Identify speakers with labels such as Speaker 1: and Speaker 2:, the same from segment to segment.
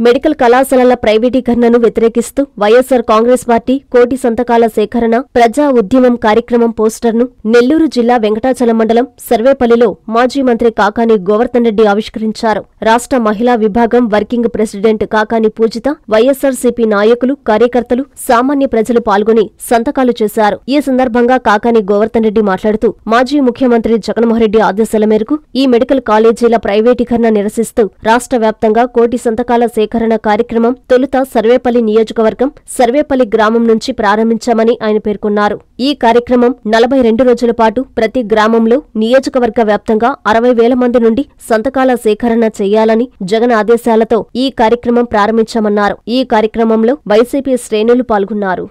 Speaker 1: Medical కళాశాలల ప్రైవేటీకరణను వ్యతిరేకిస్తూ YSR Congress party కోటి సంతకాల సేకరణ ప్రజా ఉద్యమం కార్యక్రమం పోస్టర్ను నెల్లూరు జిల్లా వెంకటాచలం మండలం సర్వేపల్లిలో మాజీ మంత్రి కాకాని గోవర్ధన్ రెడ్డి ఆవిష్కరించారు. రాష్ట్ర మహిళా విభాగం వర్కింగ్ ప్రెసిడెంట్ కాకాని పూజిత, వైఎస్సార్సీపీ నాయకులు, కార్యకర్తలు, సామాన్య ప్రజలు పాల్గొని సంతకాలు చేశారు. ఈ సందర్భంగా కాకాని గోవర్ధన్ రెడ్డి మాట్లాడుతూ మాజీ ముఖ్యమంత్రి జగన్మోహన్ రెడ్డి ఆదేశాల మేరకు ఈ మెడికల్ కాలేజీల ప్రైవేటీకరణ నిరసిస్తూ రాష్ట్ర వ్యాప్తంగా కోటి సంతకాల సేకరణ కార్యక్రమం తొలుత సర్వేపల్లి నియోజకవర్గం సర్వేపల్లి గ్రామం నుంచి ప్రారంభించామని ఆయన పేర్కొన్నారు. ఈ కార్యక్రమం 42 రోజుల పాటు ప్రతి గ్రామంలో నియోజకవర్గ వ్యాప్తంగా 60,000 మంది నుండి సంతకాల సేకరణ చేయాలని జగన్ ఆదేశాలతో ఈ కార్యక్రమం ప్రారంభించామన్నారు. ఈ కార్యక్రమంలో వైసీపీ శ్రేణులు పాల్గొన్నారు.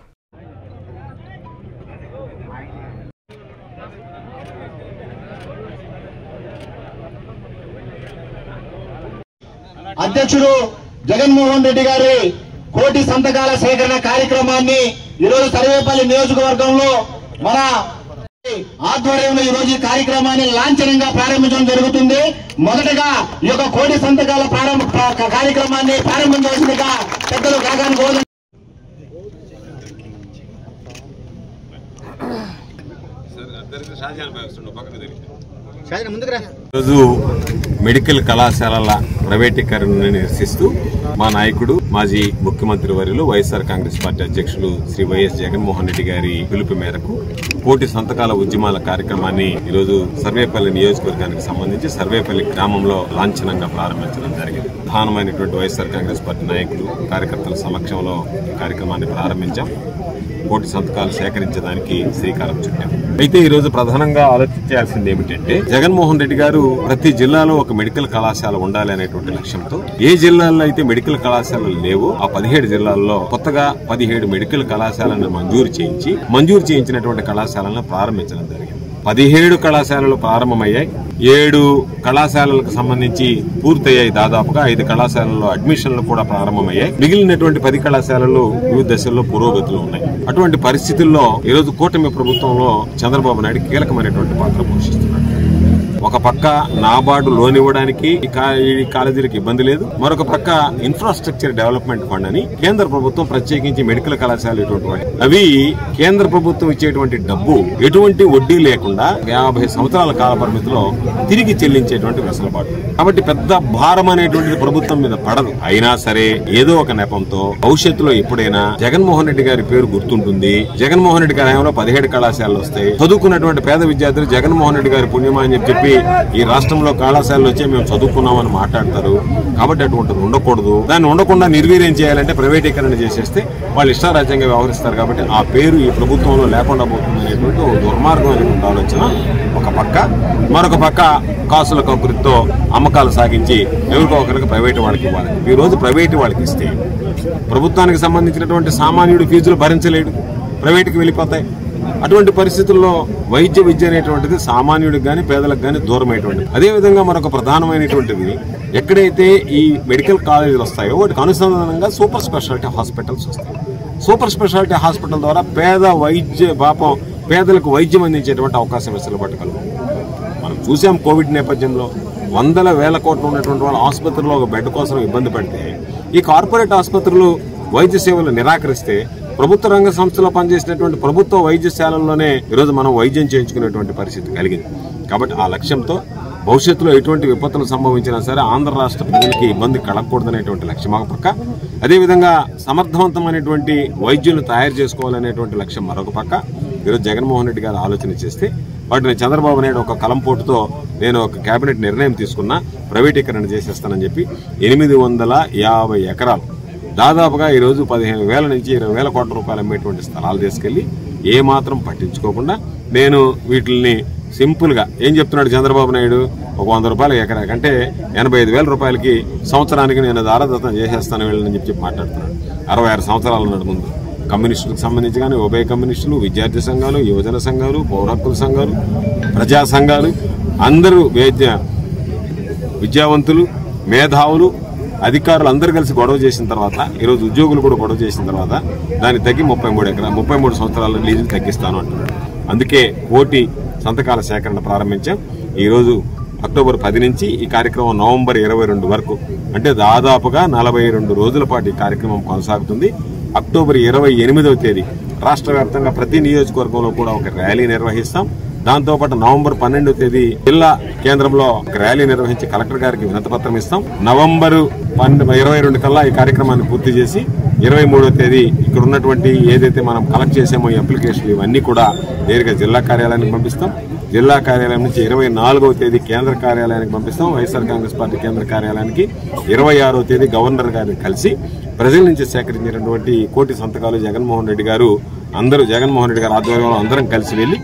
Speaker 2: అధ్యక్షుడు జగన్మోహన్ రెడ్డి గారి కోటి సంతకాల సేకరణ కార్యక్రమాన్ని ఈరోజు సర్వేపల్లి నియోజకవర్గంలో మన ఆధ్వర్యంలో ఈరోజు ఈ కార్యక్రమాన్ని లాంఛనంగా ప్రారంభించడం జరుగుతుంది. మొదటగా ఈ యొక్క కోటి సంతకాల కార్యక్రమాన్ని ప్రారంభించవలసిందిగా పెద్దలు కాకాని గోవర్ధన్
Speaker 3: ఈరోజు మెడికల్ కళాశాలల ప్రైవేటీకరణను నిరసిస్తూ మా నాయకుడు మాజీ ముఖ్యమంత్రి వర్యులు వైఎస్ఆర్ కాంగ్రెస్ పార్టీ అధ్యక్షులు శ్రీ వైఎస్ జగన్మోహన్ రెడ్డి గారి పిలుపు మేరకు కోటి సంతకాల ఉద్యమాల కార్యక్రమాన్ని ఈరోజు సర్వేపల్లి నియోజకవర్గానికి సంబంధించి సర్వేపల్లి గ్రామంలో లాంఛనంగా ప్రారంభించడం జరిగింది. ప్రధానమైనటువంటి వైఎస్ఆర్ కాంగ్రెస్ పార్టీ నాయకులు, కార్యకర్తల సమక్షంలో ఈ కార్యక్రమాన్ని ప్రారంభించాం. కోటి సంతకాలు సేకరించడానికి శ్రీకారం చుట్టాం. అయితే ఈ రోజు ప్రధానంగా ఆలోచించాల్సింది ఏమిటంటే జగన్మోహన్ రెడ్డి గారు ప్రతి జిల్లాలో ఒక మెడికల్ కళాశాల ఉండాలి అనేటువంటి లక్ష్యంతో ఏ జిల్లాల్లో అయితే మెడికల్ కళాశాలలు లేవో ఆ 17 జిల్లాల్లో కొత్తగా 17 మెడికల్ కళాశాలను మంజూరు చేయించినటువంటి కళాశాలను ప్రారంభించడం జరిగింది. 17 కళాశాలలు ప్రారంభమయ్యాయి. 7 కళాశాలలకు సంబంధించి పూర్తయ్యాయి. దాదాపుగా 5 కళాశాలల్లో అడ్మిషన్లు కూడా ప్రారంభమయ్యాయి. మిగిలినటువంటి 10 కళాశాలలు వివిధ దశల్లో పురోగతిలో ఉన్నాయి. అటువంటి పరిస్థితుల్లో ఈరోజు కూటమి ప్రభుత్వంలో చంద్రబాబు నాయుడు కీలకమైనటువంటి పాత్ర పోషిస్తున్నారు. ఒక పక్క నాబార్డు లోన్ ఇవ్వడానికి ఈ కాలేజీలకు ఇబ్బంది లేదు. మరొక పక్క ఇన్ఫ్రాస్ట్రక్చర్ డెవలప్మెంట్ ఫండ్ అని కేంద్ర ప్రభుత్వం ప్రత్యేకించి మెడికల్ కళాశాలలు ఇటువంటి అవి కేంద్ర ప్రభుత్వం ఇచ్చేటువంటి డబ్బు ఎటువంటి వడ్డీ లేకుండా 50 సంవత్సరాల కాల పరిమితిలో తిరిగి చెల్లించేటువంటి వెసులుబాటు. కాబట్టి పెద్ద భారం అనేటువంటిది ప్రభుత్వం మీద పడదు. అయినా సరే ఏదో ఒక నెపంతో భవిష్యత్తులో ఎప్పుడైనా జగన్మోహన్ రెడ్డి గారి పేరు గుర్తుంటుంది. జగన్మోహన్ రెడ్డి గారి హయాంలో 17 కళాశాలలు వస్తాయి. చదువుకున్నటువంటి పేద విద్యార్థులు జగన్మోహన్ రెడ్డి గారి పుణ్యమా అని చెప్పి ఈ రాష్ట్రంలో కళాశాలలు వచ్చి మేము చదువుకున్నామని మాట్లాడతారు. కాబట్టి అటువంటిది ఉండకూడదు. దాన్ని ఉండకుండా నిర్వీర్యం చేయాలంటే ప్రైవేటీకరణ చేసేస్తే వాళ్ళు ఇష్టారాజ్యంగా వ్యవహరిస్తారు. కాబట్టి ఆ పేరు ఈ ప్రభుత్వంలో లేకుండా పోతుంది అనేటువంటి దుర్మార్గమైనటువంటి ఆలోచన ఒక పక్క. మరొక పక్క కాసుల కక్కురితో అమ్మకాలు సాగించి ఎవరికో ఒకరికి ప్రైవేటు వాళ్ళకి ఇవ్వాలి. ఈ రోజు ప్రైవేటు వాళ్ళకి ఇస్తే ప్రభుత్వానికి సంబంధించినటువంటి సామాన్యుడు ఫీజులు భరించలేడు, ప్రైవేటుకి వెళ్ళిపోతాయి. అటువంటి పరిస్థితుల్లో వైద్య విద్య అనేటువంటిది సామాన్యుడికి గాని పేదలకు గాని దూరమైనటువంటిది. అదేవిధంగా మరొక ప్రధానమైనటువంటిది ఎక్కడైతే ఈ మెడికల్ కాలేజీలు వస్తాయో వాటికి అనుసంధానంగా సూపర్ స్పెషాలిటీ హాస్పిటల్స్ వస్తాయి. సూపర్ స్పెషాలిటీ హాస్పిటల్ ద్వారా పేదలకు వైద్యం అందించేటువంటి అవకాశం వెసులుబాటు కలుగుతుంది. మనం చూసాం కోవిడ్ నేపథ్యంలో వందల వేల కోట్లు ఉన్నటువంటి వాళ్ళ ఆసుపత్రిలో ఒక బెడ్ కోసం ఇబ్బంది పడితే ఈ కార్పొరేట్ ఆసుపత్రులు వైద్య సేవలు నిరాకరిస్తే ప్రభుత్వ రంగ సంస్థలో పనిచేసినటువంటి ప్రభుత్వ వైద్యశాలల్లోనే ఈరోజు మనం వైద్యం చేయించుకునేటువంటి పరిస్థితి కలిగింది. కాబట్టి ఆ లక్ష్యంతో భవిష్యత్తులో ఎటువంటి విపత్తులు సంభవించినా సరే ఆంధ్ర రాష్ట్ర ప్రజలకి ఇబ్బంది కలగకూడదనేటువంటి లక్ష్యం ఒక పక్క, అదేవిధంగా సమర్థవంతమైనటువంటి వైద్యులను తయారు చేసుకోవాలనేటువంటి లక్ష్యం మరొక పక్క. ఈరోజు జగన్మోహన్ రెడ్డి గారు ఆలోచన చేస్తే వాటిని చంద్రబాబు నాయుడు ఒక కలంపోటుతో నేను ఒక కేబినెట్ నిర్ణయం తీసుకున్నా, ప్రైవేటీకరణ చేసేస్తానని చెప్పి 850 ఎకరాలు దాదాపుగా ఈరోజు 15,000 నుంచి 20,000 కోట్ల రూపాయలు అమ్మేటువంటి స్థలాలు తీసుకెళ్లి ఏమాత్రం పట్టించుకోకుండా నేను వీటిని సింపుల్ గా ఏం చెప్తున్నాడు చంద్రబాబు నాయుడు, ఒక 100 రూపాయల ఎకరా కంటే 85,000 రూపాయలకి సంవత్సరానికి నేను దారదత్తం చేసేస్తాను వీళ్ళని చెప్పి మాట్లాడుతున్నాడు. 66 సంవత్సరాల నాటి ముందు కమ్యూనిస్టులకు సంబంధించి కానీ ఉభయ కమ్యూనిస్టులు, విద్యార్థి సంఘాలు, యువజన సంఘాలు, పౌర హక్కుల సంఘాలు, ప్రజా సంఘాలు అందరూ విద్యావంతులు, మేధావులు, అధికారులు అందరూ కలిసి గొడవ చేసిన తర్వాత ఈరోజు ఉద్యోగులు కూడా గొడవ చేసిన తర్వాత దాన్ని తగ్గి 33 సంవత్సరాల లీజులు తగ్గిస్తాను అంటున్నాడు. అందుకే కోటి సంతకాల సేకరణ ప్రారంభించాం. ఈరోజు అక్టోబర్ 10 నుంచి ఈ కార్యక్రమం నవంబర్ 22 వరకు అంటే దాదాపుగా 42 రోజుల పాటు ఈ కార్యక్రమం కొనసాగుతుంది. అక్టోబర్ 28వ తేదీ రాష్ట్ర వ్యాప్తంగా ప్రతి నియోజకవర్గంలో కూడా ఒక ర్యాలీ నిర్వహిస్తాం. దాంతోపాటు నవంబర్ 12వ తేదీ జిల్లా కేంద్రంలో ఒక ర్యాలీ నిర్వహించి కలెక్టర్ గారికి వినతిపత్రం ఇస్తాం. నవంబర్ 22 కల్లా ఈ కార్యక్రమాన్ని పూర్తి చేసి 23వ తేదీ ఇక్కడ ఉన్నటువంటి ఏదైతే మనం కలెక్ట్ చేసామో ఈ అప్లికేషన్లు ఇవన్నీ కూడా నేరుగా జిల్లా కార్యాలయానికి పంపిస్తాం. జిల్లా కార్యాలయం నుంచి 24వ తేదీ కేంద్ర కార్యాలయానికి పంపిస్తాం. వైఎస్ఆర్ కాంగ్రెస్ పార్టీ కేంద్ర కార్యాలయానికి 26వ తేదీ గవర్నర్ గారిని కలిసి ప్రజల నుంచి సేకరించినటువంటి కోటి సంతకాలు జగన్మోహన్ రెడ్డి గారు జగన్మోహన్ రెడ్డి గారి ఆధ్వర్యంలో అందరం కలిసి వెళ్లి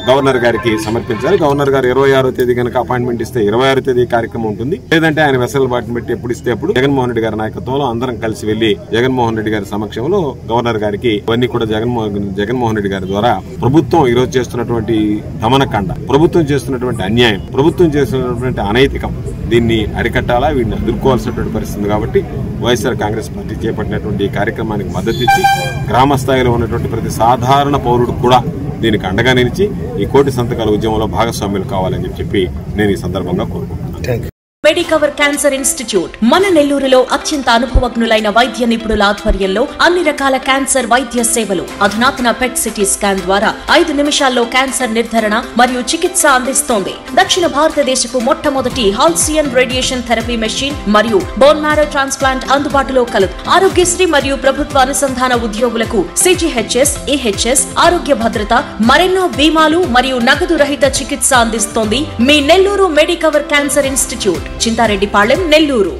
Speaker 3: గవర్నర్ గారికి సమర్పించాలి. గవర్నర్ గారు 26వ తేదీ కనుక అపాయింట్మెంట్ ఇస్తే 26వ తేదీ కార్యక్రమం ఉంటుంది. లేదంటే ఆయన వెసలుబాటుని బట్టి ఎప్పుడు ఇస్తే అప్పుడు జగన్మోహన్ రెడ్డి గారి నాయకత్వంలో అందరం కలిసి వెళ్లి జగన్మోహన్ రెడ్డి గారి సమక్షంలో గవర్నర్ గారికి ఇవన్నీ కూడా జగన్మోహన్ రెడ్డి గారి ద్వారా ప్రభుత్వం ఈరోజు చేస్తున్నటువంటి దమనకాండ, ప్రభుత్వం చేస్తున్నటువంటి అన్యాయం, ప్రభుత్వం చేస్తున్నటువంటి అనైతికం, దీన్ని అరికట్టాలా, వీటిని ఎదుర్కోవాల్సినటువంటి పరిస్థితి. కాబట్టి వైఎస్ఆర్ కాంగ్రెస్ పార్టీ చేపట్టినటువంటి ఈ కార్యక్రమానికి మద్దతు ఇచ్చి గ్రామ స్థాయిలో ఉన్నటువంటి ప్రతి సాధారణ పౌరుడు కూడా దీనికి అండగా నిలిచి ఈ కోటి సంతకాల ఉద్యమంలో భాగస్వామ్యులు కావాలని చెప్పి నేను ఈ సందర్భంగా కోరుకుంటున్నాను.
Speaker 4: మెడికవర్ క్యాన్సర్ ఇన్స్టిట్యూట్ మన నెల్లూరులో అత్యంత అనుభవజ్ఞులైన వైద్య నిపుణుల ఆధ్వర్యంలో అన్ని రకాల క్యాన్సర్ వైద్య సేవలు, అధునాతన పెట్ సిటీ స్కాన్ ద్వారా 5 నిమిషాల్లో క్యాన్సర్ నిర్ధారణ మరియు చికిత్స అందిస్తోంది. దక్షిణ భారతదేశపు మొట్టమొదటి హాల్సియన్ రేడియేషన్ థెరపీ మెషిన్ మరియు బోన్ మ్యారో ట్రాన్స్ప్లాంట్ అందుబాటులో కలదు. ఆరోగ్యశ్రీ మరియు ప్రభుత్వ అనుసంధాన ఉద్యోగులకు CGHS, EHS, ఆరోగ్య భద్రత, మరెన్నో బీమాలు మరియు నగదు రహిత చికిత్స అందిస్తోంది మీ Nellore Medicover cancer institute, Chintareddypalem, Nellore.